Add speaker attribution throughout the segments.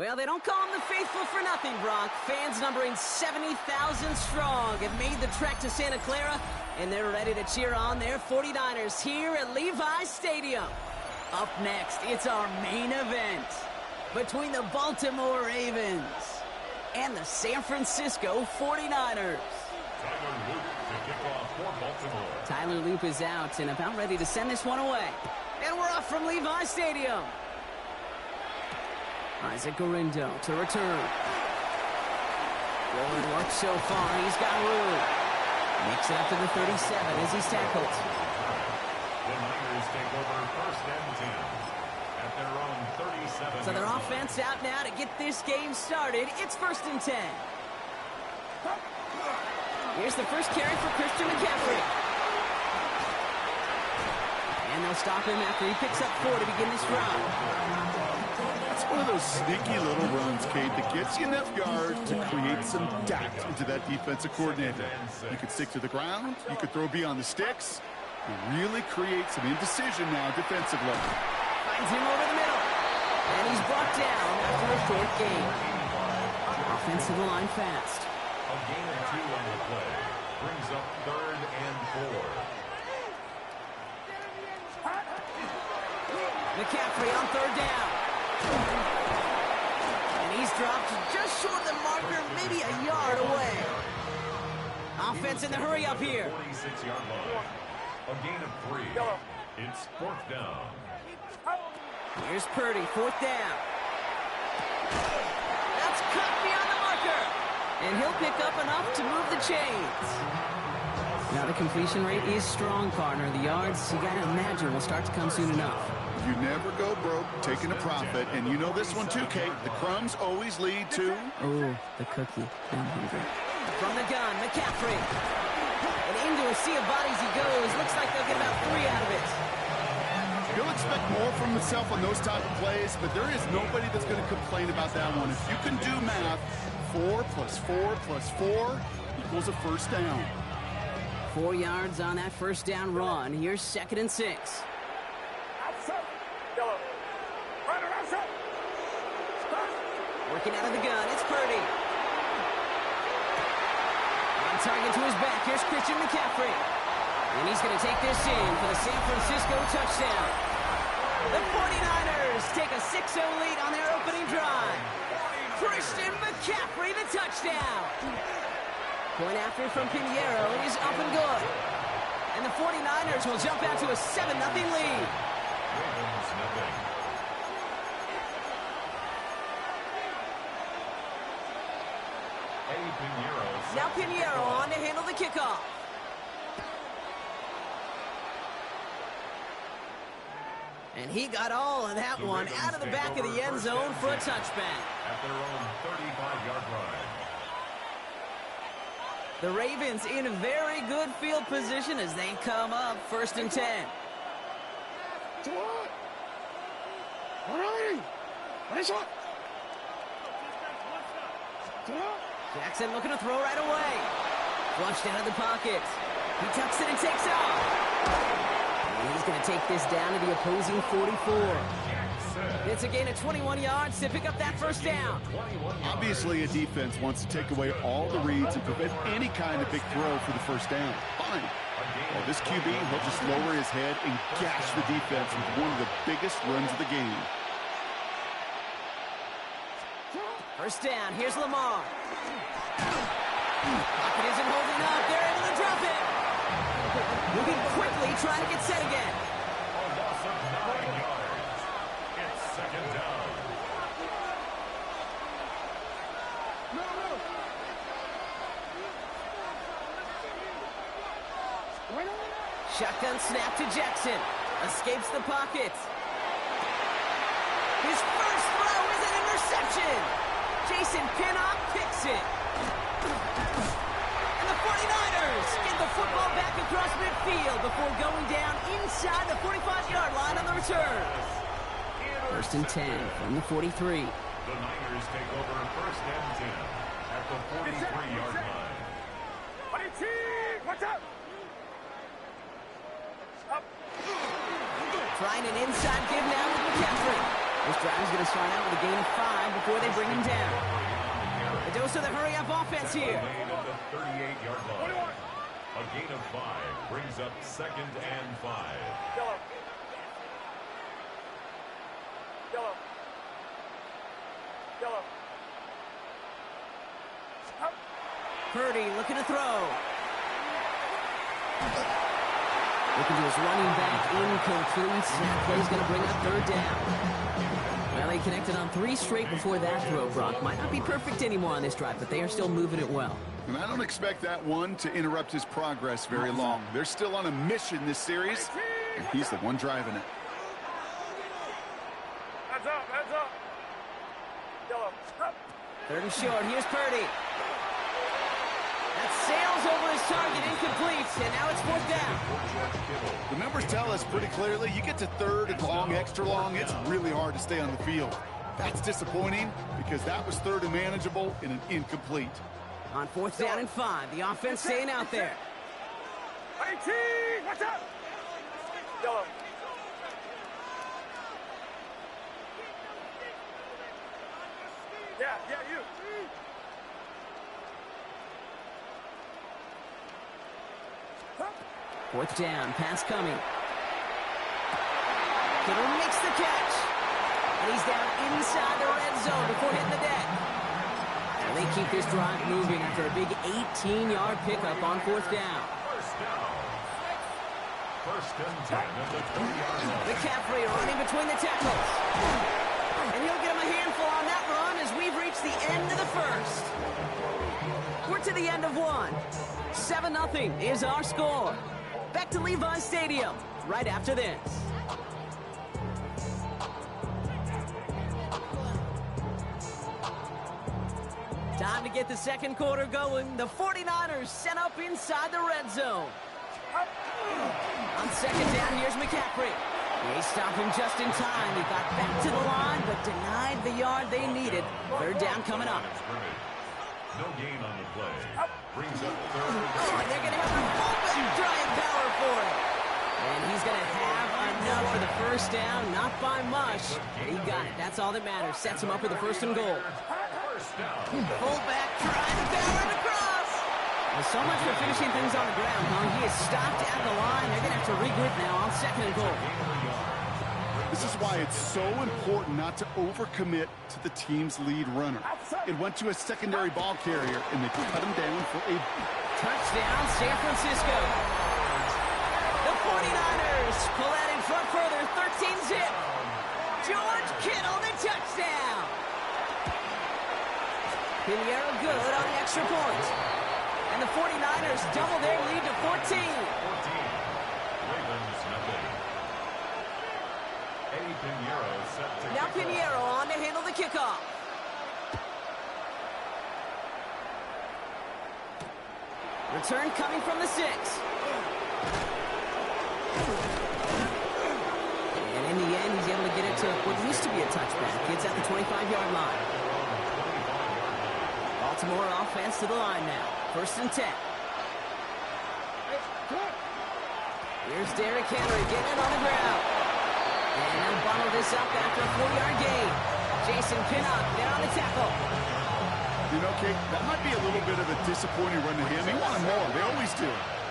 Speaker 1: Well, they don't call them the faithful for nothing, Brock. Fans numbering 70,000 strong have made the trek to Santa Clara, and they're ready to cheer on their 49ers here at Levi's Stadium. Up next, it's our main event between the Baltimore Ravens and the San Francisco 49ers. Tyler Loop is out and about ready to send this one away. And we're off from Levi's Stadium. Isaac Gorindo to return. Good work so far. He's got room. Makes it up to the 37 as he's tackled.
Speaker 2: The Niners take over first and 10 at their own 37.
Speaker 1: So their offense out now to get this game started. It's first and 10. Here's the first carry for Christian McCaffrey. And they'll stop him after he picks up 4 to begin this drive.
Speaker 3: It's one of those sneaky little runs, Kate, that gets you enough yards to create some doubt into that defensive coordinator. You could stick to the ground. You could throw beyond the sticks. You really create some indecision now defensively.
Speaker 1: Finds him over the middle. And he's brought down after a short gain. Offensive line fast.
Speaker 2: A gain of 2 on the play. Brings up 3rd and 4.
Speaker 1: McCaffrey on 3rd down. And he's dropped just short of the marker, maybe a yard away. Offense in the hurry up here.
Speaker 2: 46-yard line. A gain of 3. It's 4th down.
Speaker 1: Here's Purdy, 4th down. That's cut beyond the marker. And he'll pick up enough to move the chains. Now the completion rate is strong, partner. The yards, you gotta imagine, will start to come soon enough.
Speaker 3: You never go broke taking a profit, and you know this one too, Kate. The crumbs always lead to...
Speaker 1: Oh, the cookie. I'm hungry. From the gun, McCaffrey. And into a sea of bodies he goes. Looks like they'll get about 3 out of it.
Speaker 3: He'll expect more from himself on those type of plays, but there is nobody that's going to complain about that one. If you can do math, 4 plus 4 plus 4 equals a first down.
Speaker 1: 4 yards on that first down run. Here's 2nd and 6. Working out of the gun, it's Purdy. On target to his back, here's Christian McCaffrey. And he's going to take this in for the San Francisco touchdown. The 49ers take a 6-0 lead on their opening drive. Christian McCaffrey, the touchdown. Point after from Pinheiro is up and good. And the 49ers will jump out to a 7-0 lead.
Speaker 2: Ravens nothing.
Speaker 1: Now Pinheiro on to handle the kickoff. And he got all of that one out of the back of the end zone for a touchback.
Speaker 2: At their own 35-yard line.
Speaker 1: The Ravens in a very good field position as they come up 1st and 10. Jackson looking to throw right away. Flushed out of the pocket. He tucks it and takes off. And he's going to take this down to the opposing 44. It's a gain of 21 yards to pick up that first down.
Speaker 3: Obviously, a defense wants to take away all the reads and prevent any kind of big throw for the first down. Fine. Well, this QB, he'll just lower his head and gash the defense with one of the biggest runs of the game.
Speaker 1: First down, here's Lamar. Pocket isn't holding up. They're able to drop it. Moving quickly, trying to get set again.
Speaker 2: A loss of 9 yards. It's 2nd down.
Speaker 1: Shotgun snap to Jackson. Escapes the pocket. His first throw is an interception. Jason Pinnock picks it. And the 49ers get the football back across midfield before going down inside the 45-yard line on the return. 1st and 10 from the 43.
Speaker 2: The Niners take over 1st and 10 at the 43-yard line.
Speaker 4: Watch out!
Speaker 1: Trying an inside give now with McCaffrey. This drive is going to start out with a gain of 5 before they bring him down. A dose of the hurry-up offense here.
Speaker 2: The 38-yard line. A gain of 5 brings up 2nd and 5.
Speaker 4: Yellow.
Speaker 1: Purdy looking to throw. Looking to his running back, incomplete. That play's going to bring up 3rd down. Well, he connected on 3 straight before that throw, Brock. Might not be perfect anymore on this drive, but they are still moving it well.
Speaker 3: And I don't expect that one to interrupt his progress very long. They're still on a mission this series, and he's the one driving it.
Speaker 4: Heads up. Yellow.
Speaker 1: 3rd and short. Here's Purdy. That sails over his target, incomplete, and now it's 4th down.
Speaker 3: The numbers tell us pretty clearly, you get to 3rd and long, extra long, it's really hard to stay on the field. That's disappointing because that was 3rd and manageable in an incomplete.
Speaker 1: On 4th down and 5, the offense staying out there.
Speaker 4: 18, watch out! Yellow. Yeah, you.
Speaker 1: 4th down, pass coming. Kittle makes the catch. And he's down inside the red zone before hitting the deck. And they keep this drive moving after a big 18-yard pickup on 4th down.
Speaker 2: First and 10 at the 20-yard line.
Speaker 1: McCaffrey running between the tackles. And he'll get him a handful on that run as we've reached the end of the first. We're to the end of one. 7-0 is our score. Back to Levi's Stadium right after this. Time to get the second quarter going. The 49ers set up inside the red zone. On 2nd down, here's McCaffrey. They stopped him just in time. He got back to the line, but denied the yard they needed. 3rd down coming up.
Speaker 2: No gain on the play. Brings up 3rd.
Speaker 1: Oh, and they're going to have a fullback trying power for it. And he's going to have enough for the 1st down. Not by much. He got it. That's all that matters. Sets him up with the 1st and goal. Fullback trying to power it across. Well, so much for finishing things on the ground, huh? He is stopped at the line. They're going to have to regroup now on 2nd and goal.
Speaker 3: This is why it's so important not to overcommit to the team's lead runner. It went to a secondary ball carrier, and they cut him down for a
Speaker 1: touchdown, San Francisco. The 49ers pull out in front further, 13-zip. George Kittle, the touchdown. Pinheiro good on the extra point. And the 49ers double their lead to 14.
Speaker 2: Ravens nothing. Eddie Pinheiro set to
Speaker 1: now Pinheiro on to handle the kickoff. Return coming from the 6. And in the end, he's able to get it to what used to be a touchback. It's at the 25-yard line. Baltimore offense to the line now. 1st and 10. Here's Derrick Henry getting it on the ground. And they'll bottle this up after a 4-yard gain. Jason Pinnock there on the tackle.
Speaker 3: You know, Kate, that might be a little bit of a disappointing run to him. He wanted more. They always do.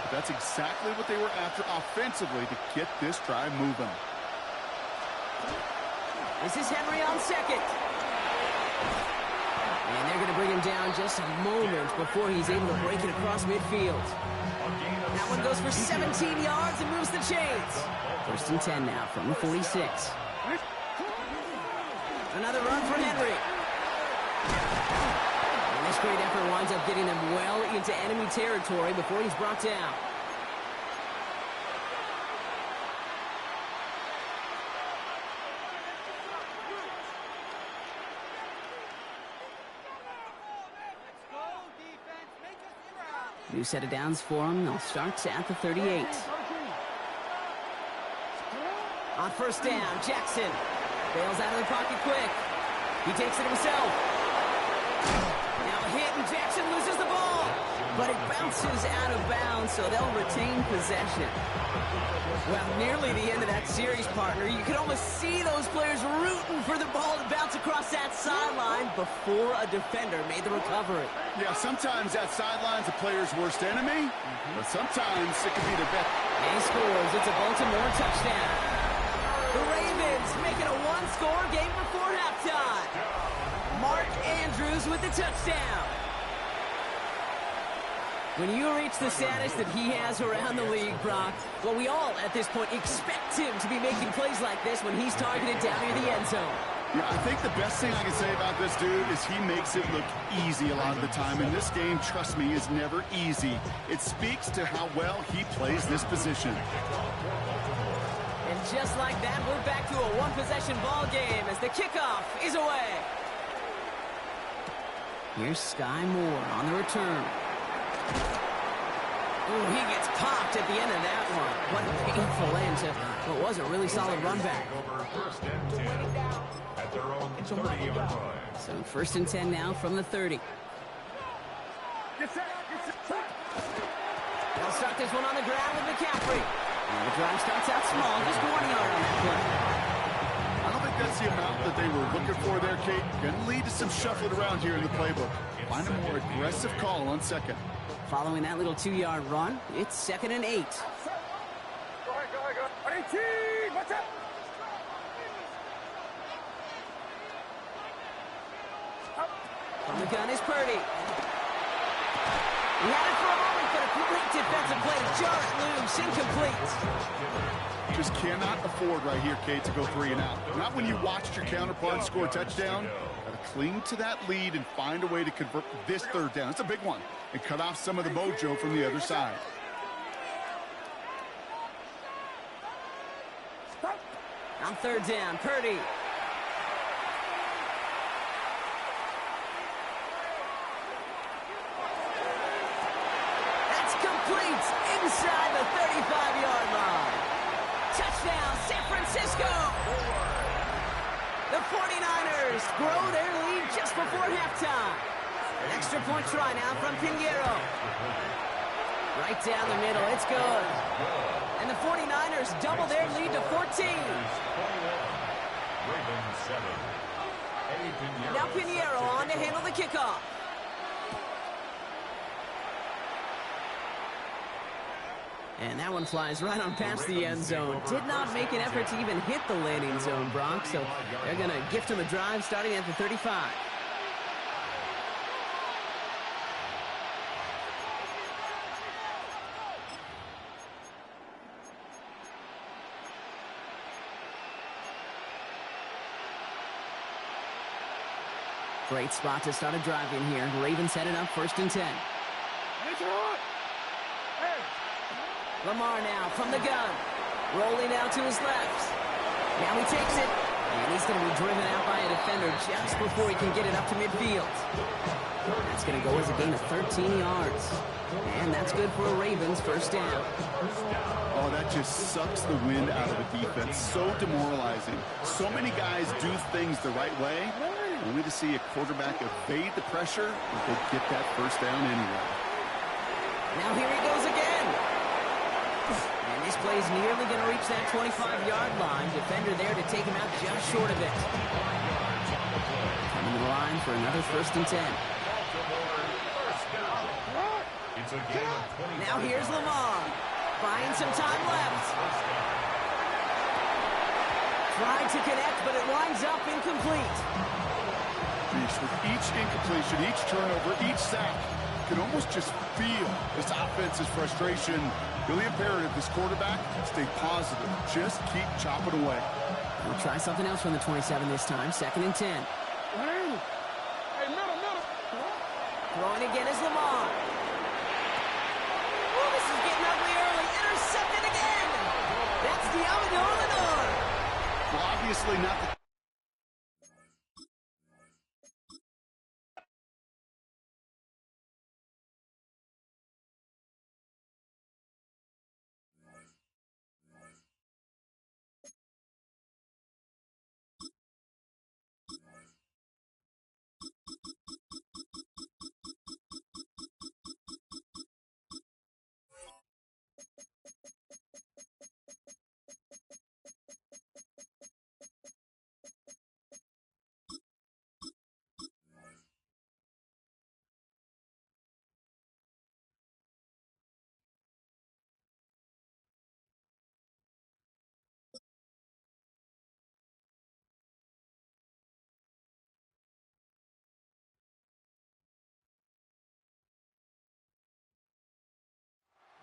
Speaker 3: But that's exactly what they were after offensively to get this drive moving.
Speaker 1: This is Henry on 2nd. And they're going to bring him down just a moment before he's able to break it across midfield. That one goes for 17 yards and moves the chains. 1st and 10 now from the 46. Another run for Henry. And this great effort winds up getting them well into enemy territory before he's brought down. New set of downs for him. They'll start at the 38. On 1st down, Jackson bails out of the pocket quick. He takes it himself. Now a hit, and Jackson loses the ball. But it bounces out of bounds so they'll retain possession. Well, nearly the end of that series, partner. You can almost see those players rooting for the ball to bounce across that sideline before a defender made the recovery.
Speaker 3: Yeah, sometimes that sideline's a player's worst enemy, but sometimes it can be the best.
Speaker 1: And he scores. It's a Baltimore touchdown. The Ravens make it a one-score game before halftime. Mark Andrews with the touchdown. When you reach the status that he has around the league, Brock, well, we all at this point expect him to be making plays like this when he's targeted down near the end zone.
Speaker 3: Yeah, I think the best thing I can say about this dude is he makes it look easy a lot of the time. And this game, trust me, is never easy. It speaks to how well he plays this position.
Speaker 1: And just like that, we're back to a one-possession ball game as the kickoff is away. Here's Sky Moore on the return. Ooh, he gets popped at the end of that one. What a painful end to what was a really solid run back.
Speaker 2: Over first and 10 at their own 30-yard line.
Speaker 1: So first and 10 now from the 30. They'll start this one on the ground with McCaffrey. And the drive starts out small, just 1 yard on that play.
Speaker 3: I don't think that's the amount that they were looking for there, Kate. Going to lead to some shuffling around here in the playbook. Find a more aggressive call on second.
Speaker 1: Following that little 2-yard run, it's 2nd and 8.
Speaker 4: Go ahead, go ahead, go ahead. 18, what's up?
Speaker 1: From the gun is Purdy. He had it for a moment, but a great defensive play to jar it loose, incomplete.
Speaker 3: Just cannot afford right here, Kate, to go 3 and out. Not when you watched your counterpart score a touchdown. Got to cling to that lead and find a way to convert this 3rd down. It's a big one. And cut off some of the mojo from the other side.
Speaker 1: On 3rd down, Purdy. That's complete inside the 35-yard line. Touchdown, San Francisco. The 49ers grow their lead just before halftime. An extra point try now from Pinheiro. Right down the middle, it's good. And the 49ers double their lead to 14. Now Pinheiro on to handle the kickoff. And that one flies right on past the end zone. Did not make an effort to even hit the landing zone, Brock. So they're going to gift him a drive starting at the 35. Great spot to start a drive in here. Ravens headed up 1st and 10. Lamar now from the gun. Rolling out to his left. Now he takes it. And he's going to be driven out by a defender just before he can get it up to midfield. That's going to go as a gain of 13 yards. And that's good for a Ravens 1st down.
Speaker 3: Oh, that just sucks the wind out of a defense. So demoralizing. So many guys do things the right way, only to see a quarterback evade the pressure and go get that 1st down anyway.
Speaker 1: Now here he goes again. And this play is nearly going to reach that 25-yard line. Defender there to take him out just short of it. Coming to the line for another 1st and 10. Now here's Lamar. Buying some time left. Tried to connect, but it winds up incomplete.
Speaker 3: With each incompletion, each turnover, each sack, you can almost just feel this offense's frustration. Really imperative, this quarterback, stay positive. Just keep chopping away.
Speaker 1: We'll try something else from the 27 this time. 2nd and 10.
Speaker 4: Hey, middle.
Speaker 1: Throwing again is Lamar. Oh, this is getting ugly early. Intercepted again. That's Diamador Lenore.
Speaker 3: Well, obviously not the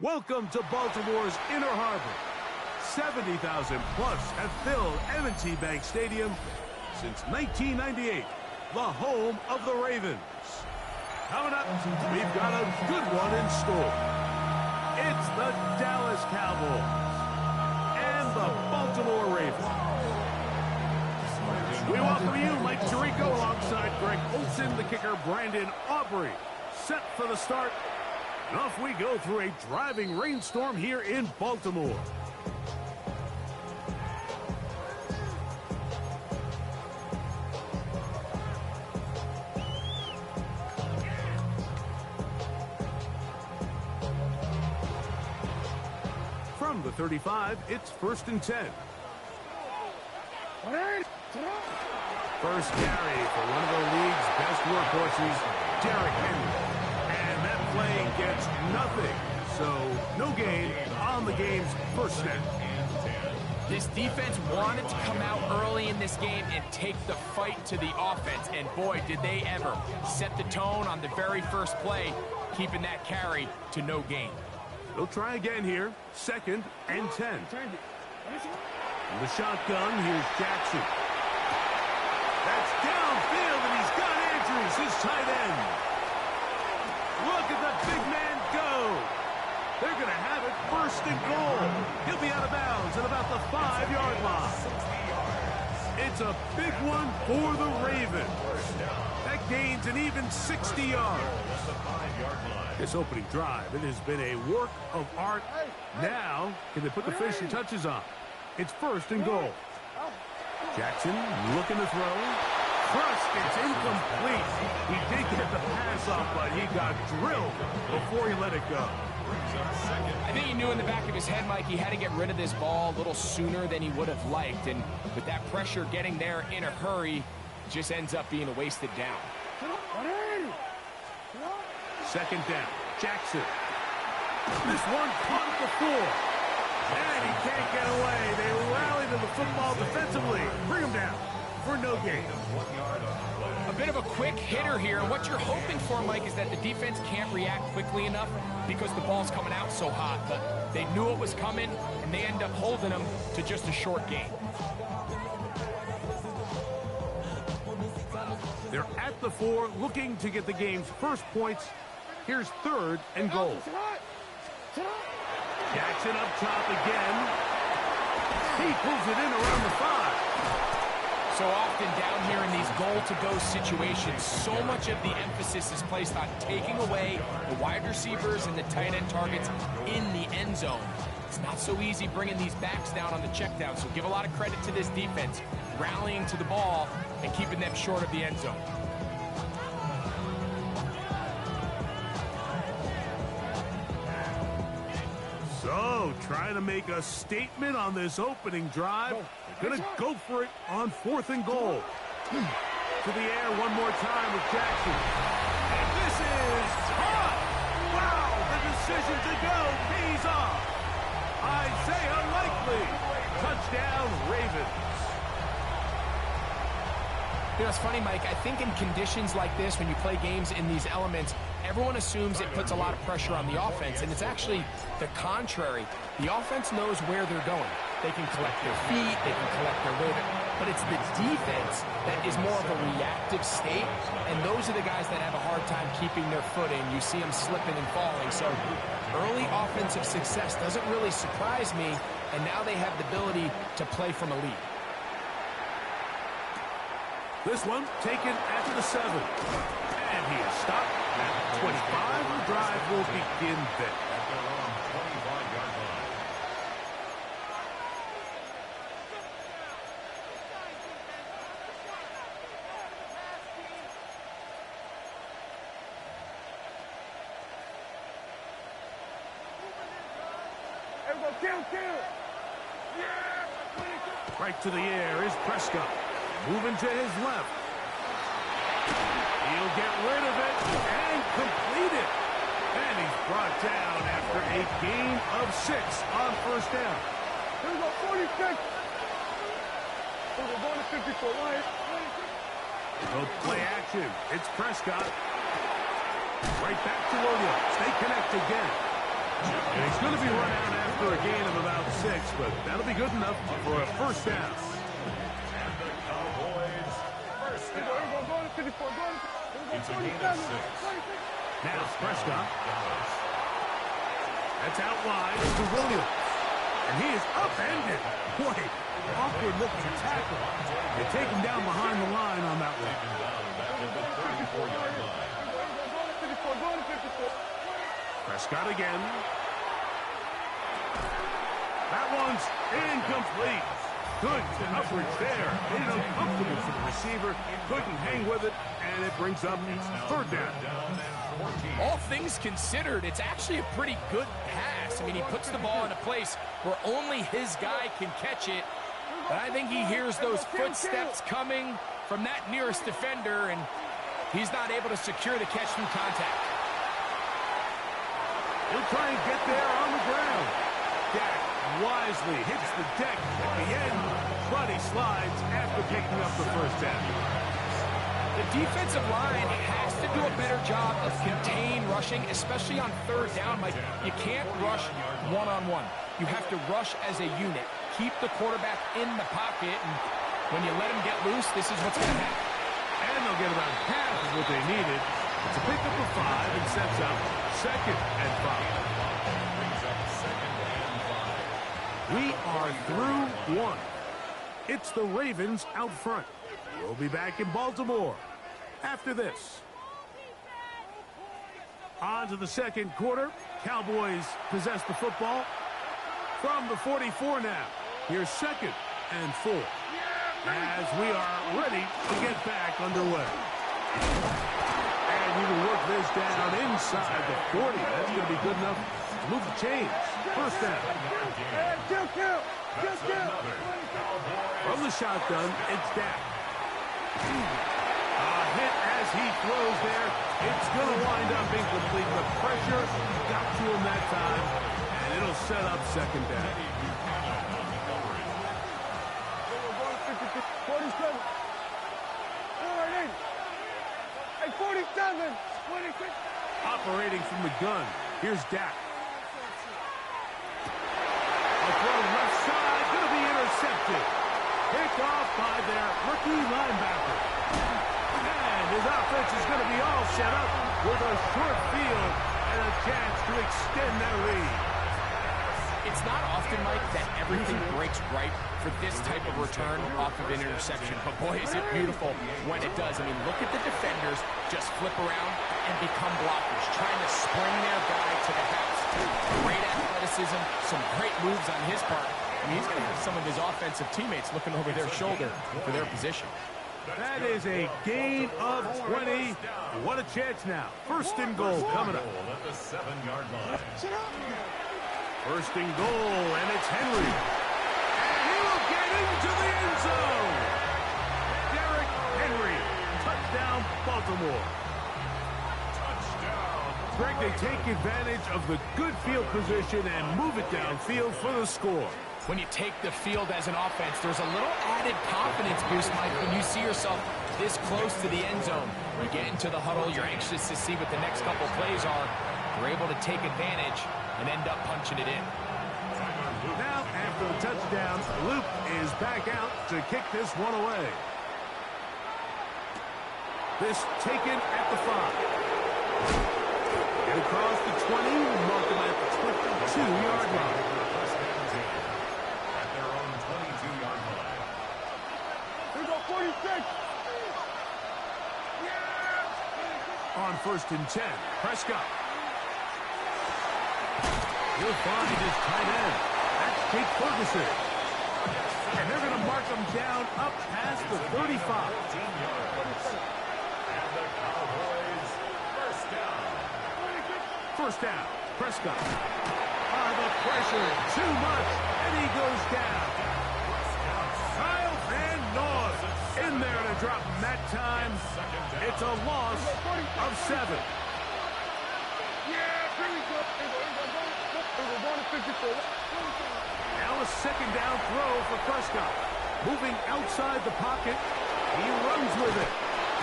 Speaker 5: Welcome to Baltimore's Inner Harbor. 70,000 plus have filled M&T Bank Stadium since 1998, the home of the Ravens. Coming up, we've got a good one in store. It's the Dallas Cowboys and the Baltimore Ravens. We welcome you, Mike Tirico, alongside Greg Olsen, the kicker, Brandon Aubrey. Set for the start. And off we go through a driving rainstorm here in Baltimore. From the 35, it's 1st and 10. First carry for one of the league's best workhorses, Derrick Henry. And that play gets nothing. So no gain on the game's first snap.
Speaker 6: This defense wanted to come out early in this game and take the fight to the offense. And boy, did they ever set the tone on the very first play, keeping that carry to no gain.
Speaker 5: They'll try again here. 2nd and 10. In the shotgun, here's Jackson. That's downfield, and he's got Andrews, his tight end. Look at the big man go. They're going to have it 1st and goal. He'll be out of bounds at about the 5-yard line. It's a big one for the Ravens. That gains an even 60 yards. This opening drive, it has been a work of art. Now, can they put the finishing touches on? It's 1st and goal. Jackson looking to throw. Thrust, it's incomplete. He did get the pass off, but he got drilled before he let it go.
Speaker 6: I think he knew in the back of his head, Mike, he had to get rid of this ball a little sooner than he would have liked. And with that pressure getting there in a hurry, just ends up being a wasted down.
Speaker 5: 2nd down. Jackson. This one caught at the 4. And he can't get away. They rally to the football defensively. Bring him down for no gain.
Speaker 6: A bit of a quick hitter here. And what you're hoping for, Mike, is that the defense can't react quickly enough because the ball's coming out so hot. But they knew it was coming, and they end up holding them to just a short gain.
Speaker 5: They're at the 4, looking to get the game's first points. Here's 3rd and goal. Jackson up top again. He pulls it in around the 5.
Speaker 6: So often down here in these goal-to-go situations, so much of the emphasis is placed on taking away the wide receivers and the tight end targets in the end zone. It's not so easy bringing these backs down on the check down, so give a lot of credit to this defense, rallying to the ball and keeping them short of the end zone.
Speaker 5: So, trying to make a statement on this opening drive. They're going to go for it on 4th and goal. To the air one more time with Jackson. And this is caught! Wow, the decision to go pays off. Isaiah Likely. Touchdown, Ravens.
Speaker 6: You know, it's funny, Mike, I think in conditions like this, when you play games in these elements, everyone assumes it puts a lot of pressure on the offense, and it's actually the contrary. The offense knows where they're going. They can collect their feet, they can collect their weight, but it's the defense that is more of a reactive state, and those are the guys that have a hard time keeping their footing. You see them slipping and falling, so early offensive success doesn't really surprise me, and now they have the ability to play from a lead.
Speaker 5: This one taken at the 7. And he is stopped at 25. The drive will begin there.
Speaker 2: At their own 25-yard line.
Speaker 5: Right to the air is Prescott. Moving to his left. He'll get rid of it and complete it. And he's brought down after a gain of 6 on 1st down.
Speaker 4: Here we go, 46. We're going to 54.
Speaker 5: No play action. It's Prescott. Right back to Williams. They connect again. And he's going to be run out after a gain of about 6, but that'll be good enough for a first down.
Speaker 2: And the Cowboys first down. It's a gain of 6.
Speaker 5: Now Prescott. That's out wide to Williams. And he is upended. Boy, awkward looking tackle. They take him down behind the line on that one. Prescott again. That one's incomplete. Good coverage there. Made it uncomfortable for the receiver. Couldn't hang with it, and it brings up third down.
Speaker 6: All things considered, it's actually a pretty good pass. I mean, he puts the ball in a place where only his guy can catch it. But I think he hears those footsteps coming from that nearest defender, and he's not able to secure the catch through contact.
Speaker 5: He'll try and get there on the ground. Dak wisely hits the deck at the end, but he slides after picking up the first down.
Speaker 6: The defensive line has to do a better job of contain rushing, especially on third down. Like, you can't rush one-on-one. You have to rush as a unit. Keep the quarterback in the pocket, and when you let him get loose, this is what's going to happen.
Speaker 5: And they'll get about half of what they needed. It's a pickup of 5 and sets up second and 5. We are through 1. It's the Ravens out front. We'll be back in Baltimore after this. On to the second quarter. Cowboys possess the football from the 44 now. Here's second and 4 as we are ready to get back underway. And you can work this down inside the 40. That's going to be good enough to move the chains. First down. From the shotgun, it's Dak. A hit as he throws there. It's going to wind up incomplete. The pressure got to him that time, and it'll set up second down.
Speaker 4: 47. 47.
Speaker 5: Operating from the gun, here's Dak. A throw left side, going to be intercepted. Picked off by their rookie linebacker. And his offense is going to be all set up with a short field and a chance to extend their lead.
Speaker 6: It's not often, Mike, that everything breaks right for this type of return off of an interception. But boy, is it beautiful when it does. I mean, look at the defenders just flip around and become blockers, trying to spring their guy to the house. Great athleticism, some great moves on his part. I mean, he's going to have some of his offensive teammates looking over their shoulder for their position.
Speaker 5: That is a gain of 20. What a chance now. First and goal coming up.
Speaker 2: At the 7-yard line.
Speaker 5: First and goal, and it's Henry. And he will get into the end zone. Derrick Henry. Touchdown, Baltimore.
Speaker 2: Touchdown.
Speaker 5: Greg, they take advantage of the good field position and move it downfield for the score.
Speaker 6: When you take the field as an offense, there's a little added confidence boost, Mike, when you see yourself this close to the end zone. You get into the huddle, you're anxious to see what the next couple plays are. You're able to take advantage and end up punching it in.
Speaker 5: Now, after the touchdown, Luke is back out to kick this one away. This taken at the 5. Get across the 20, mark him at the 22-yard line.
Speaker 2: At their own 22-yard line.
Speaker 4: Here we go, 46.
Speaker 5: On first and 10, Prescott. He'll find his tight end. That's Jake Ferguson. And they're going to mark him down up past the 35.
Speaker 2: And the Cowboys first down.
Speaker 5: First down, Prescott. The pressure, too much, and he goes down. Kyle Van Noy in there to drop him that time. It's a loss of 7. Now a second down throw for Prescott. Moving outside the pocket. He runs with it.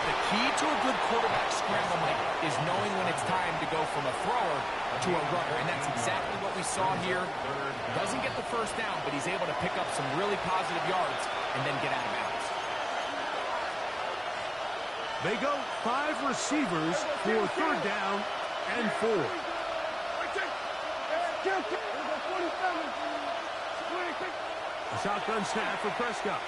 Speaker 6: The key to a good quarterback scramble, Mike, is knowing when it's time to go from a thrower to a runner, and that's exactly what we saw here. Doesn't get the first down, but he's able to pick up some really positive yards and then get out of bounds.
Speaker 5: They go 5 receivers for 3rd down and 4. A shotgun snap for Prescott.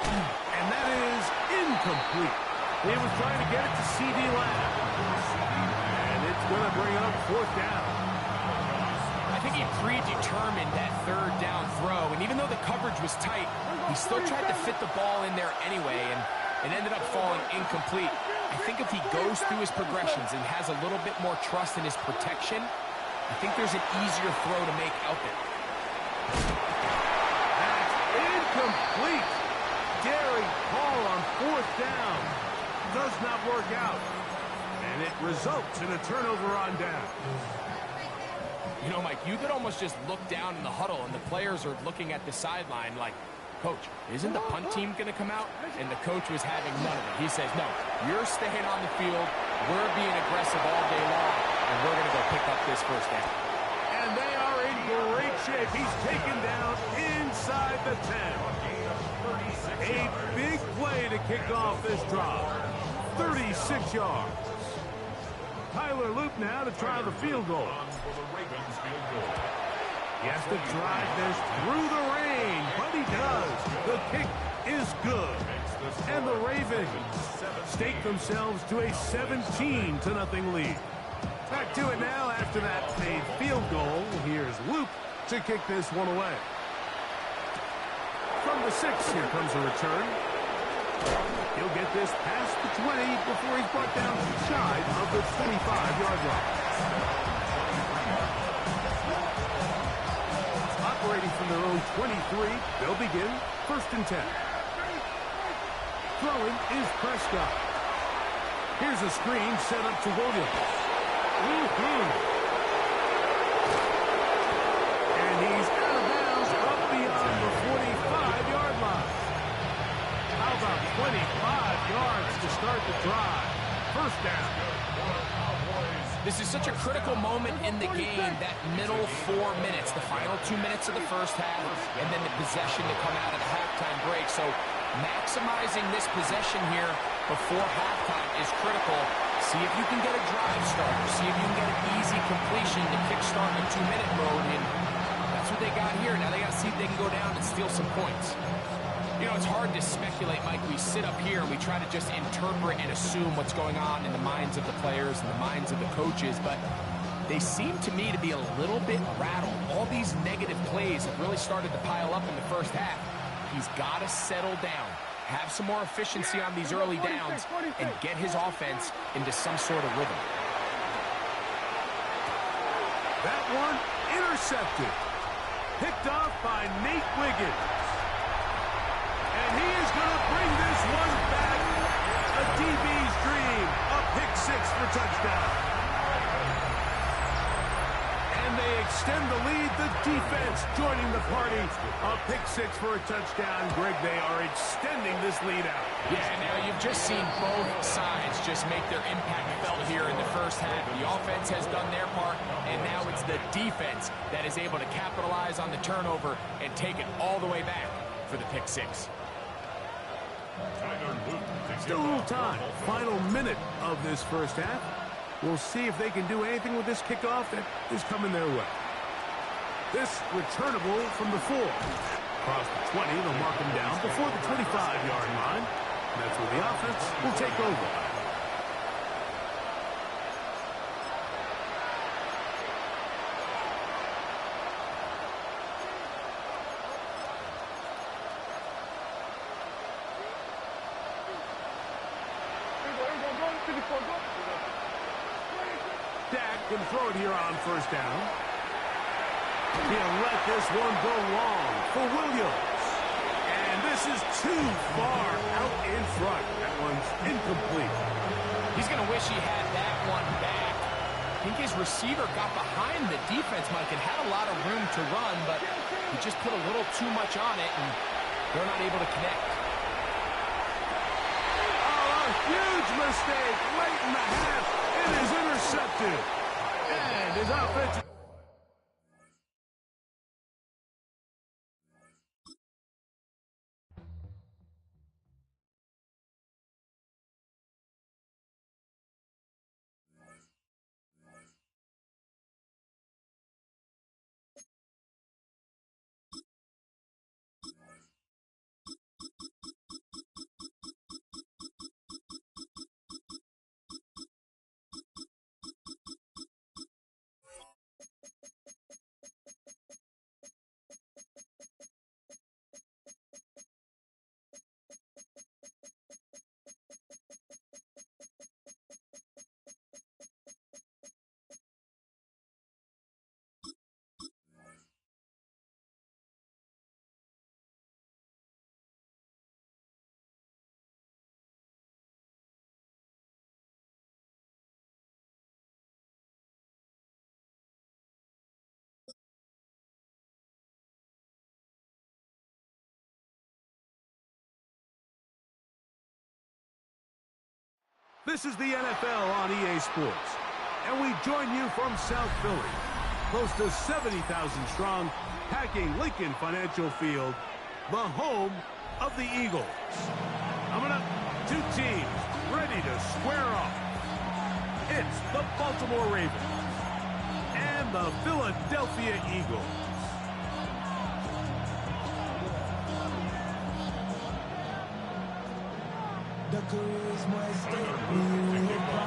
Speaker 5: And that is incomplete. He was trying to get it to C.D. Lamb. And it's going to bring up 4th down.
Speaker 6: I think he predetermined that 3rd down throw, and even though the coverage was tight, he still tried to fit the ball in there anyway, and it ended up falling incomplete. I think if he goes through his progressions and has a little bit more trust in his protection, I think there's an easier throw to make out there.
Speaker 5: That's incomplete. Gary Hall on 4th down. Does not work out. And it results in a turnover on down.
Speaker 6: You know, Mike, you could almost just look down in the huddle, and the players are looking at the sideline like, Coach, isn't the punt team going to come out? And the coach was having none of it. He says, no, you're staying on the field. We're being aggressive all day long, and we're going to go pick up this 1st down.
Speaker 5: And they are in great shape. He's taken down inside the 10. A big play to kick off this drive. 36 yards. Tyler Loop now to try the field goal. He has to drive this through the rain, but he does. The kick is good. And the Ravens stake themselves to a 17-0 lead. Back to it now after that made field goal. Here's Loop to kick this one away. From the 6, here comes a return. He'll get this past the 20 before he's brought down shy of the 25-yard line. Operating from their own 23, they'll begin 1st and 10. Throwing is Prescott. Here's a screen set up to Williams. And he's out of bounds up beyond the 45-yard line. How about 25 yards to start the drive? 1st down.
Speaker 6: This is such a critical moment in the game, that middle 4 minutes, the final 2 minutes of the 1st half, and then the possession to come out of the halftime break. So maximizing this possession here before halftime is critical. See if you can get a drive starter. See if you can get an easy completion to kickstart the 2-minute mode, and that's what they got here. Now they got to see if they can go down and steal some points. You know, it's hard to speculate, Mike. We sit up here and we try to just interpret and assume what's going on in the minds of the players and the minds of the coaches, but they seem to me to be a little bit rattled. All these negative plays have really started to pile up in the 1st half. He's got to settle down, have some more efficiency on these early downs, and get his offense into some sort of rhythm.
Speaker 5: That one intercepted. Picked off by Nate Wiggins. And he is going to bring this one back. A DB's dream. A pick 6 for touchdown. And they extend the lead. The defense joining the party. A pick 6 for a touchdown. Greg, they are extending this lead out.
Speaker 6: Yeah, now you've just seen both sides just make their impact felt here in the 1st half. The offense has done their part, and now it's the defense that is able to capitalize on the turnover and take it all the way back for the pick 6.
Speaker 5: Still a little time. Final minute of this 1st half. We'll see if they can do anything with this kickoff that is coming their way. This returnable from the 4. Across the 20, they'll mark him down before the 25-yard line. And that's where the offense will take over. Dak can throw it here on 1st down. He'll let this one go long for Williams. And this is too far out in front. That one's incomplete.
Speaker 6: He's going to wish he had that one back. I think his receiver got behind the defense, Mike, and had a lot of room to run, but he just put a little too much on it, and they're not able to connect.
Speaker 5: Oh, a Huge mistake late in the half. It is intercepted. And his offensive... This is the NFL on EA Sports, and we join you from South Philly, close to 70,000 strong, packing Lincoln Financial Field, the home of the Eagles. Coming up, two teams ready to square off. It's the Baltimore Ravens and the Philadelphia Eagles.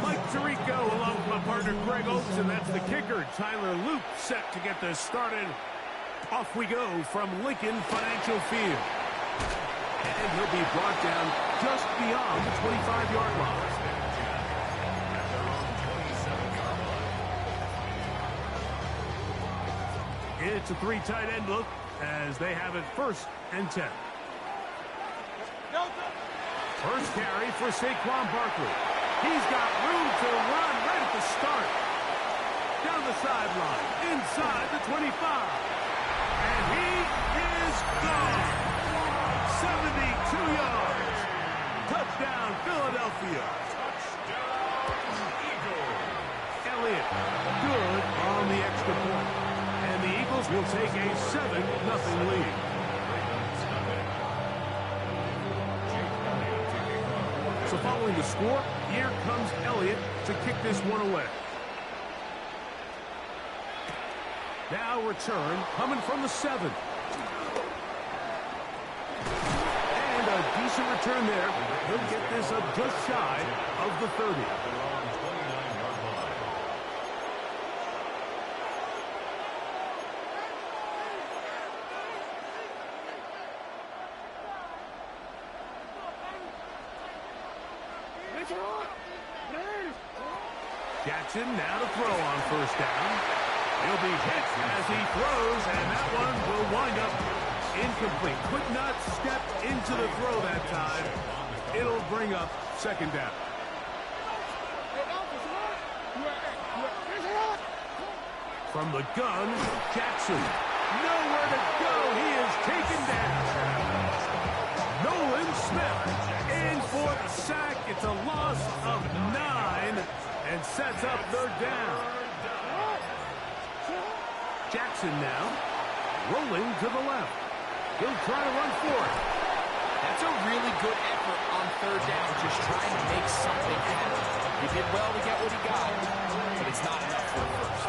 Speaker 5: Mike Tirico along with my partner Greg Oates, and that's the kicker Tyler Loop, set to get this started. Off we go from Lincoln Financial Field. And he'll be brought down just beyond the 25-yard line. It's a three tight end look as they have it 1st and 10. First carry for Saquon Barkley. He's got room to run right at the start. Down the sideline, inside the 25. And he is gone. 72 yards. Touchdown, Philadelphia. Touchdown, Eagles. Elliott, good on the extra point. And the Eagles will take a 7-0 lead. So following the score, here comes Elliott to kick this one away. Now return coming from the 7. And a decent return there. He'll get this up just shy of the 30. Jackson now to throw on 1st down. He'll be hit as he throws, and that one will wind up incomplete. Could not step into the throw that time. It'll bring up 2nd down. From the gun, Jackson. Nowhere to go. He is taken down. Nolan Smith in for the sack. It's a loss of 9 and sets up 3rd down. Jackson now rolling to the left. He'll try to run for it.
Speaker 6: That's a really good effort on 3rd down, just trying to make something happen. He did well to get what he got, but it's not enough for a first.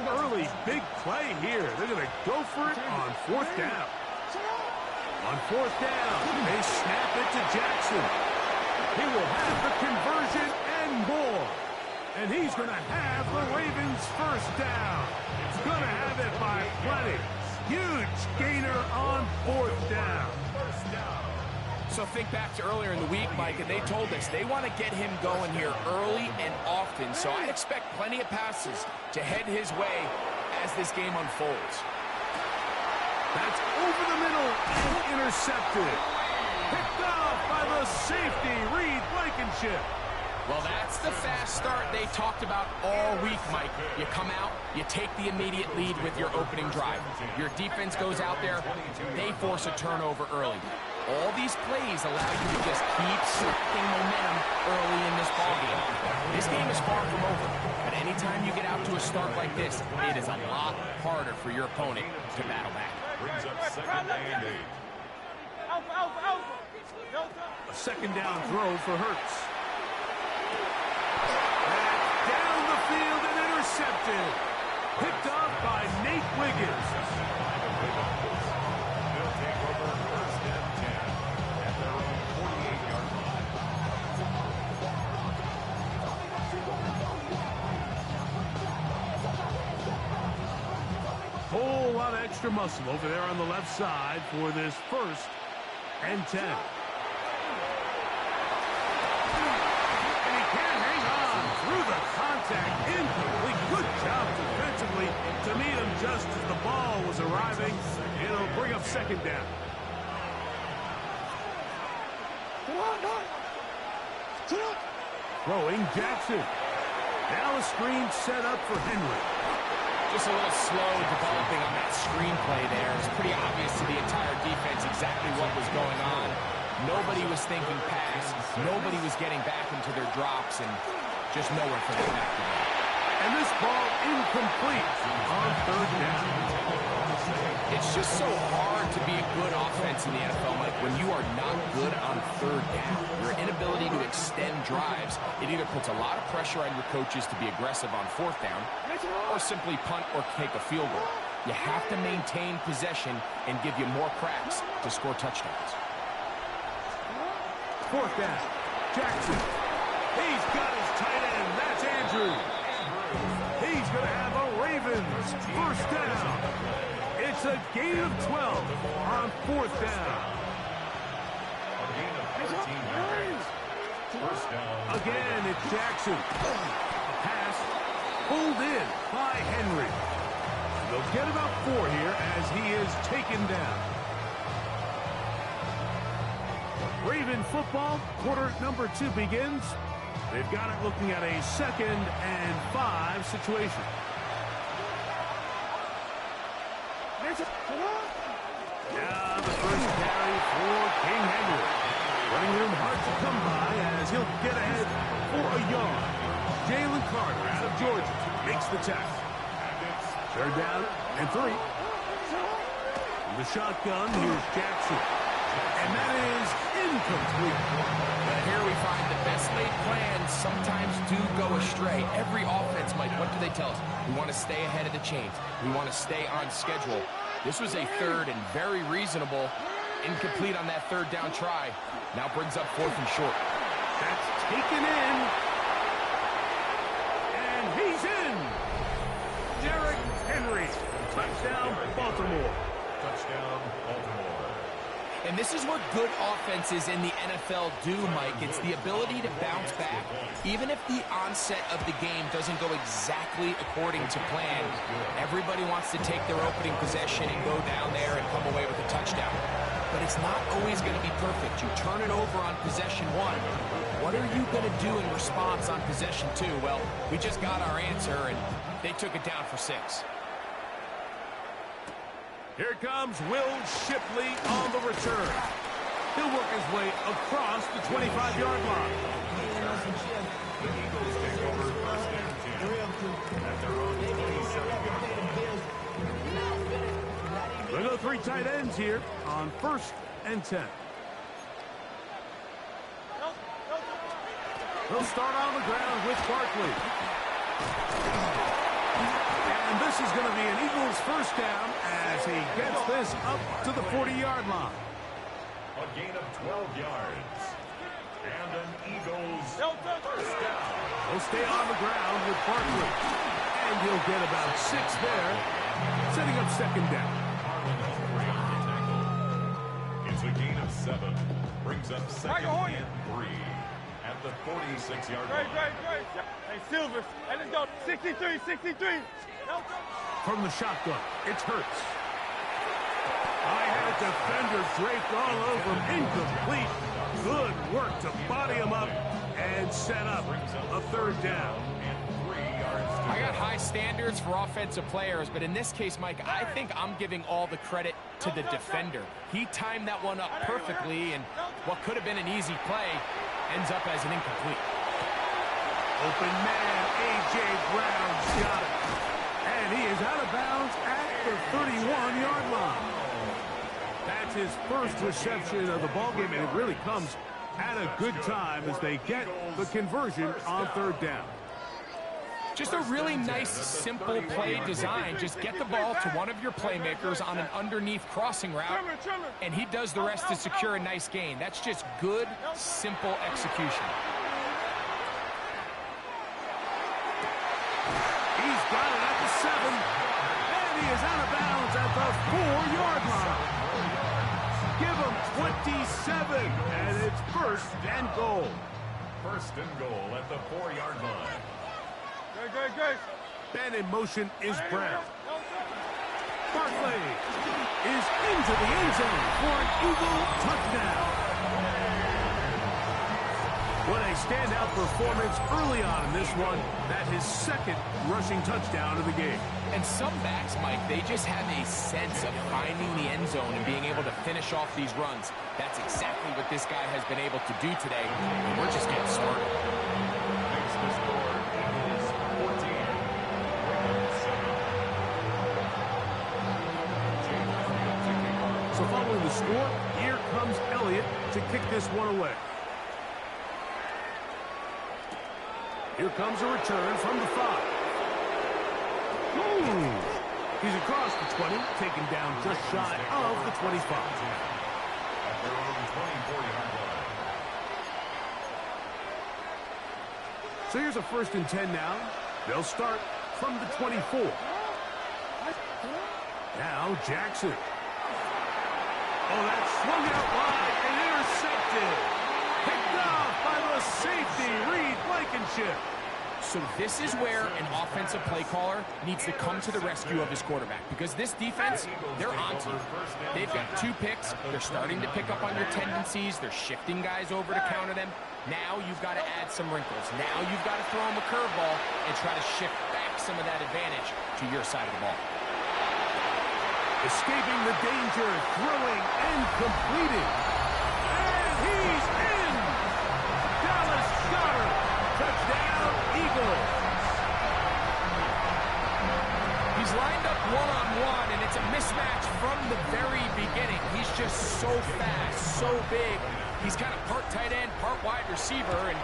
Speaker 5: Early big play here. They're going to go for it on 4th down. On 4th down, they snap it to Jackson. He will have the conversion and more. And he's going to have the Ravens 1st down. He's going to have it by plenty. Huge gainer on 4th down.
Speaker 6: So think back to earlier in the week, Mike, and they told us they want to get him going here early and often. So I expect plenty of passes to head his way as this game unfolds.
Speaker 5: That's over the middle and intercepted. Picked off by the safety, Reed Blankenship.
Speaker 6: Well, that's the fast start they talked about all week, Mike. You come out, you take the immediate lead with your opening drive. Your defense goes out there, they force a turnover early. All these plays allow you to just keep sucking momentum early in this ballgame. This game is far from over, but anytime you get out to a start like this, it is a lot harder for your opponent to battle back.
Speaker 2: Brings up second and 8.
Speaker 5: A second down throw for Hurts. That's down the field and intercepted. Picked up by Nate Wiggins.
Speaker 2: They'll take over first and 10 at their own 48-yard line.
Speaker 5: Whole lot of extra muscle over there on the left side for this first and 10. And he can't hang on through the contact. Incomplete. Good job defensively to meet him just as the ball was arriving. It'll bring up second down. Throwing Jackson. Now a screen set up for Henry.
Speaker 6: Just a little slow developing on that screenplay there. It's pretty obvious to the entire defense exactly what was going on. Nobody was thinking pass. Nobody was getting back into their drops, and just nowhere for them back to go.
Speaker 5: And this ball incomplete on third down.
Speaker 6: It's just so hard to be a good offense in the NFL, Mike, when you are not good on third down. Your inability to extend drives, it either puts a lot of pressure on your coaches to be aggressive on fourth down or simply punt or take a field goal. You have to maintain possession and give you more cracks to score touchdowns.
Speaker 5: Fourth down. Jackson. He's got his tight end. That's Andrew. He's going to have a Ravens first down. It's a gain of 12 on fourth down.
Speaker 2: A gain of 13 yards. First down.
Speaker 5: Again, it's Jackson. Pass pulled in by Henry. They'll get about 4 here as he is taken down. Raven football, quarter number 2 begins. They've got it looking at a 2nd and 5 situation. Now the first carry for King Henry. Running room hard to come by as he'll get ahead for a yard. Jalen Carter out of Georgia makes the tackle. Third down and 3. From the shotgun, here's Jackson. And that is incomplete.
Speaker 6: And here we find the best laid plans sometimes do go astray. Every offense, Mike, what do they tell us? We want to stay ahead of the chains. We want to stay on schedule. This was a third and very reasonable. Incomplete on that third down try. Now brings up 4th and short.
Speaker 5: That's taken in. And he's in. Derrick Henry. Touchdown, Baltimore.
Speaker 2: Touchdown, Baltimore.
Speaker 6: And this is what good offenses in the NFL do, Mike. It's the ability to bounce back. Even if the onset of the game doesn't go exactly according to plan, everybody wants to take their opening possession and go down there and come away with a touchdown. But it's not always going to be perfect. You turn it over on possession 1. What are you going to do in response on possession 2? Well, we just got our answer, and they took it down for 6.
Speaker 5: Here comes Will Shipley on the return. He'll work his way across the 25-yard line.
Speaker 2: The Eagles take over first and 10 at their own 27-yard line.
Speaker 5: They'll go 3 tight ends here on first and 10. They'll start on the ground with Barkley. And this is going to be an Eagles first down as he gets this up to the 40-yard line.
Speaker 2: A gain of 12 yards. And an Eagles first down.
Speaker 5: He'll stay on the ground with Barkley. And he'll get about 6 there, setting up second down.
Speaker 2: It's a gain of 7. Brings up second and 3 at the 46-yard line.
Speaker 4: Hey, Silvers. Hey, let's go. 63, 63.
Speaker 5: From the shotgun, it's Hurts. I had a defender draped all over him. Incomplete. Good work to body him up. And set up a third down.
Speaker 6: I got high standards for offensive players, but in this case, Mike, I think I'm giving all the credit to the defender. He timed that one up perfectly, and what could have been an easy play ends up as an incomplete.
Speaker 5: Open man, A.J. Brown's got it. And he is out of bounds at the 31-yard line. That's his first reception of the ballgame, and it really comes at a good time as they get the conversion on third down.
Speaker 6: Just a really nice, simple play design. Just get the ball to one of your playmakers on an underneath crossing route, and he does the rest to secure a nice gain. That's just good, simple execution.
Speaker 5: He's got it at the 7, and he is out of bounds at the 4-yard line. Give him 27, and it's first and goal.
Speaker 2: First and goal at the 4-yard line.
Speaker 4: Good.
Speaker 5: And in motion is Brown. Barkley is into the end zone for an Eagle touchdown. What a standout performance early on in this one. That his second rushing touchdown of the game.
Speaker 6: And some backs, Mike, they just have a sense of finding the end zone and being able to finish off these runs. That's exactly what this guy has been able to do today. And we're just getting started.
Speaker 2: Makes the score is 14.
Speaker 5: So following the score, here comes Elliott to kick this one away. Here comes a return from the 5. He's across the 20, taken down just shy of the 25.
Speaker 2: At their own 24-yard line.
Speaker 5: So here's a 1st and 10 now. They'll start from the 24. Now Jackson. Oh, that's swung out wide and intercepted. Picked off by the safety, Reed Blankenship.
Speaker 6: So this is where an offensive play caller needs to come to the rescue of his quarterback, because this defense, they're onto you. They've got 2 picks. They're starting to pick up on your tendencies. They're shifting guys over to counter them. Now you've got to add some wrinkles. Now you've got to throw him a curveball and try to shift back some of that advantage to your side of the ball.
Speaker 5: Escaping the danger, throwing and completing. And he's in! Dallas Goedert, touchdown, Eagles.
Speaker 6: He's lined up one-on-one, and it's a mismatch from the very beginning. He's just so fast, so big. He's kind of part tight end, part wide receiver, and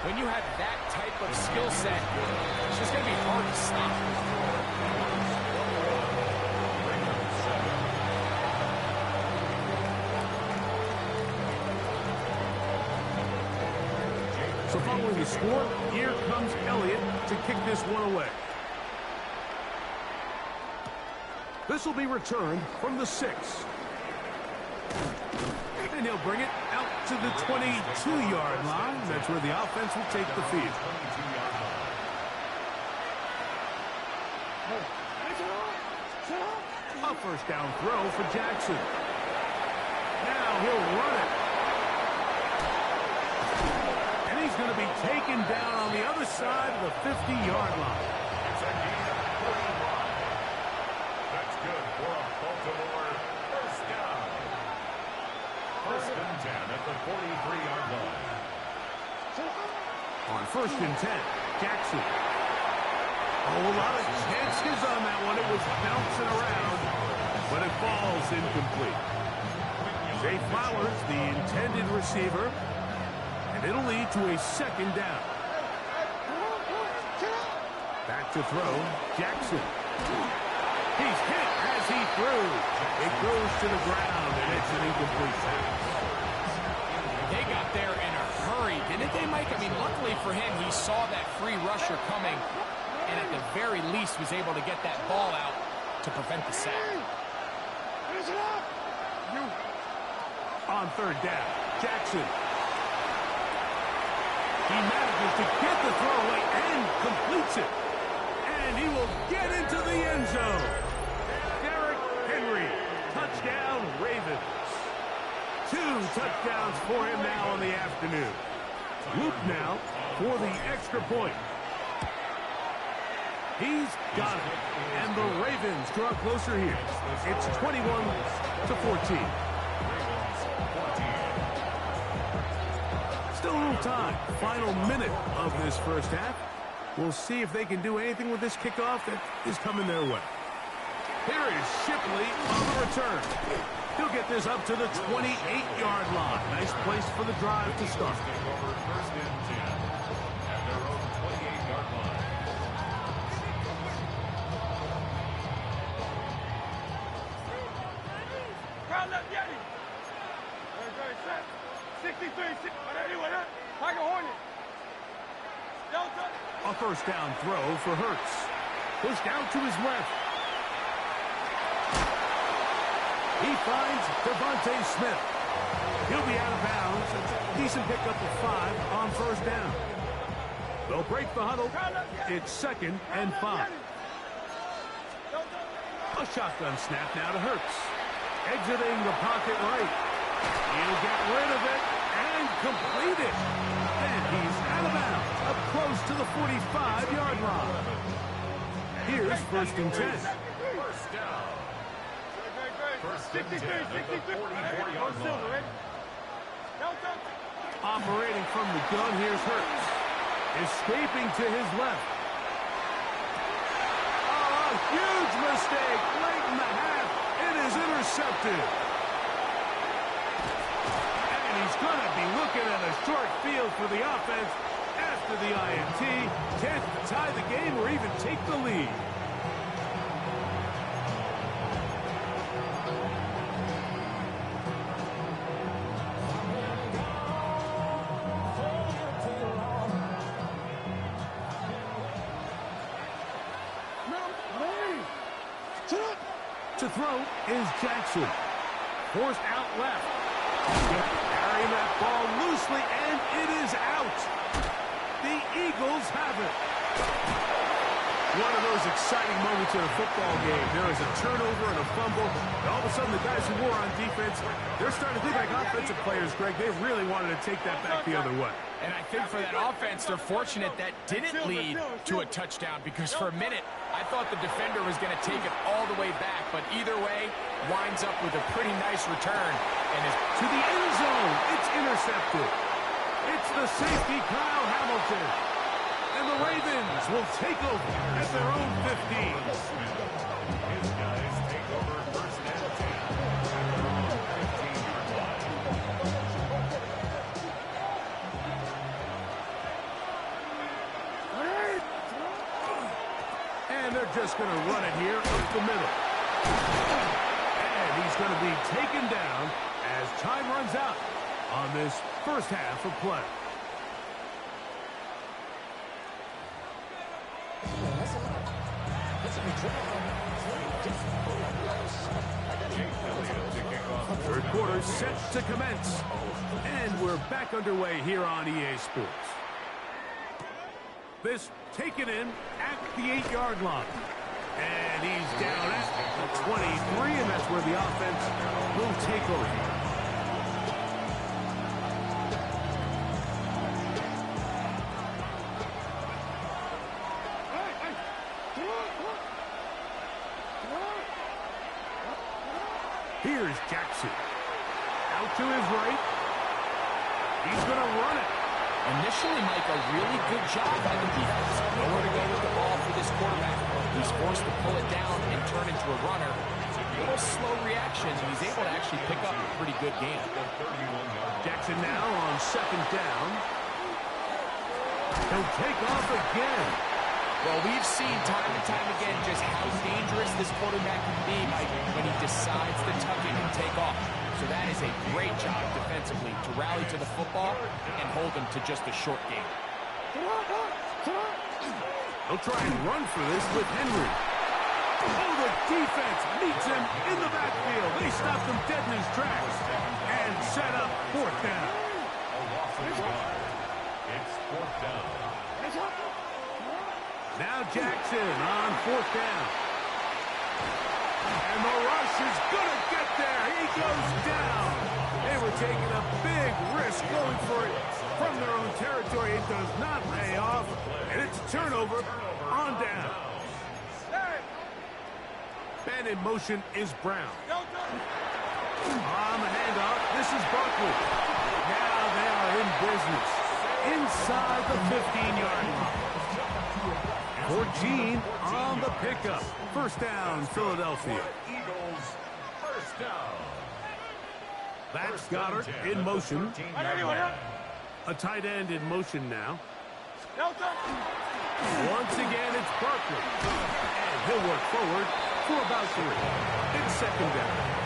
Speaker 6: when you have that type of skill set, it's just going to be hard to stop. So following the score, here comes Elliott to kick this one away. This will be returned from the 6. And he'll bring it out to the 22-yard line. That's where the offense will take the field. A 1st down throw for Jackson. Now he'll run it. He's going to be taken down on the other side of the 50-yard line.
Speaker 2: It's a gain of 31. That's good for a Baltimore 1st down. 1st and 10 at the 43-yard line.
Speaker 5: On 1st and 10, Jackson. Oh, a lot of chances on that one. It was bouncing around, but it falls incomplete. Zay Flowers, the intended receiver. It'll lead to a 2nd down. Back to throw, Jackson. He's hit as he threw. It goes to the ground, and it's an incomplete pass.
Speaker 6: They got there in a hurry, didn't they, Mike? I mean, luckily for him, he saw that free rusher coming, and at the very least was able to get that ball out to prevent the sack.
Speaker 5: On 3rd down, Jackson. He manages to get the throw away and completes it. And he will get into the end zone. Derrick Henry, touchdown Ravens. 2 touchdowns for him now on the afternoon. Luke now for the extra point. He's got it. And the Ravens draw closer here. It's 21-14. Still a little time. Final minute of this first half. We'll see if they can do anything with this kickoff that is coming their way. Here is Shipley on the return. He'll get this up to the 28-yard line. Nice place for the drive to start.
Speaker 2: First and 10 at their own 28-yard line.
Speaker 4: Crowd left Yeti. 63, Tiger Hornet. Delta.
Speaker 5: A first down throw for Hurts. Pushed out to his left. He finds Devontae Smith. He'll be out of bounds. Decent pickup of 5 on first down. They'll break the huddle. It's 2nd and 5. A shotgun snap now to Hurts. Exiting the pocket right. He'll get rid of it and complete it. And he's out of bounds, up close to the 45-yard line. Here's 1st and 10.
Speaker 2: First down. First and 10 at the 44-yard line.
Speaker 5: Operating from the gun, here's Hurts. Escaping to his left. Oh, a huge mistake late in the half. It is intercepted. And he's going to be looking at a short field for the offense after the INT. Can't tie the game or even take the lead. To throw is Jackson. Forced out left. Carrying that ball loosely, and it is out. The Eagles have it. One of those exciting moments in a football game. There is a turnover and a fumble, and all of a sudden the guys who were on defense, they're starting to think like offensive players, Greg. They really wanted to take that back the other way.
Speaker 6: And I think for that offense, they're fortunate that didn't lead to a touchdown, because for a minute, I thought the defender was going to take it all the way back, but either way, winds up with a pretty nice return. And is
Speaker 5: to the end zone. It's intercepted. It's the safety, Kyle Hamilton. And the Ravens will take over at their own 15.
Speaker 2: His guys take over first and 10 at their own 15-yard line.
Speaker 5: And they're just going to run it here up the middle. And he's going to be taken down as time runs out on this first half of play. Third quarter set to commence. And we're back underway here on EA Sports. This taken in at the 8-yard line. And he's down at the 23, and that's where the offense will take over. Here's Jackson. Out to his right. He's going to run it.
Speaker 6: initially, Mike, a really good job by the defense. Nowhere to go with the ball for this quarterback. He's forced to pull it down and turn into a runner. A little slow reaction, and he's able to actually pick up a pretty good game.
Speaker 5: Jackson now on 2nd down. He'll take off again.
Speaker 6: Well, we've seen time and time again just how dangerous this quarterback can be, Mike, when he decides to tuck it and take off. So that is a great job defensively to rally to the football and hold him to just a short game.
Speaker 5: They'll try and run for this with Henry. Oh, the defense meets him in the backfield. They stop him dead in his tracks and set up 4th down.
Speaker 2: It's 4th down.
Speaker 5: Now Jackson on 4th down. And the rush is going to get there. He goes down. They were taking a big risk going for it from their own territory. It does not pay off, and it's a turnover on down. Man in motion is Brown. On the handoff, this is Barkley. Now they are in business inside the 15-yard line. 14 on the pickup. First down, Philadelphia.
Speaker 2: Eagles, first down.
Speaker 5: That's Goddard in motion. A tight end in motion now. Once again, it's Barkley. And he'll work forward for about 3. It's second down.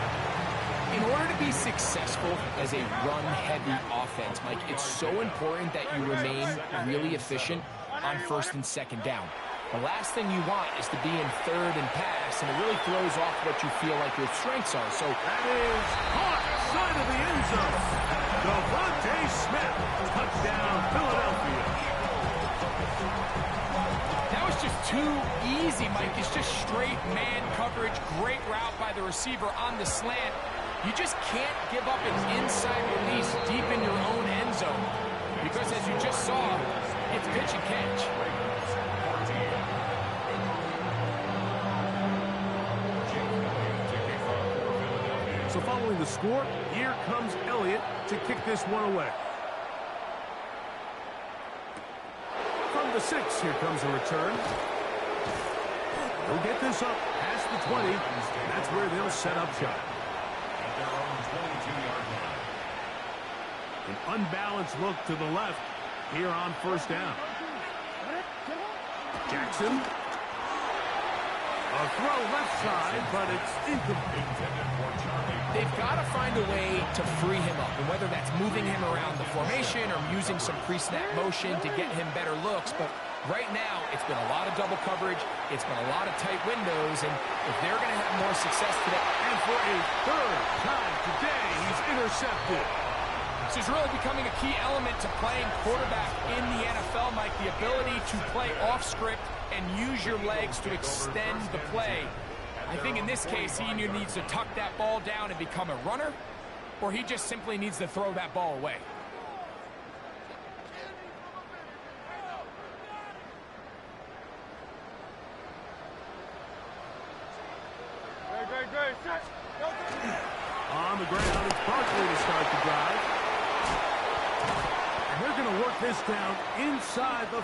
Speaker 6: In order to be successful as a run-heavy offense, Mike, it's so important that you remain really efficient on first and second down. The last thing you want is to be in third and pass, and it really throws off what you feel like your strengths are. So
Speaker 5: that is caught side of the end zone. Devontae Smith, touchdown, Philadelphia.
Speaker 6: That was just too easy, Mike. It's just straight man coverage, great route by the receiver on the slant. You just can't give up an inside release deep in your own end zone because, as you just saw, it's pitch and catch.
Speaker 5: So following the score, here comes Elliott to kick this one away. From the 6, here comes a return. They'll get this up past the 20. That's where they'll set up shop. An unbalanced look to the left here on first down. Jackson. A throw left side, but it's incomplete.
Speaker 6: They've got to find a way to free him up, and whether that's moving him around the formation or using some pre-snap motion to get him better looks. But right now, it's been a lot of double coverage. It's been a lot of tight windows, and if they're going to have more success today.
Speaker 5: And for a third time today, he's intercepted.
Speaker 6: This is really becoming a key element to playing quarterback in the NFL, Mike, the ability to play off script and use your legs to extend the play. I think in this case, he either needs to tuck that ball down and become a runner, or he just simply needs to throw that ball away.
Speaker 5: On the ground, it's Barkley to start the drive. And they're going to work this down inside the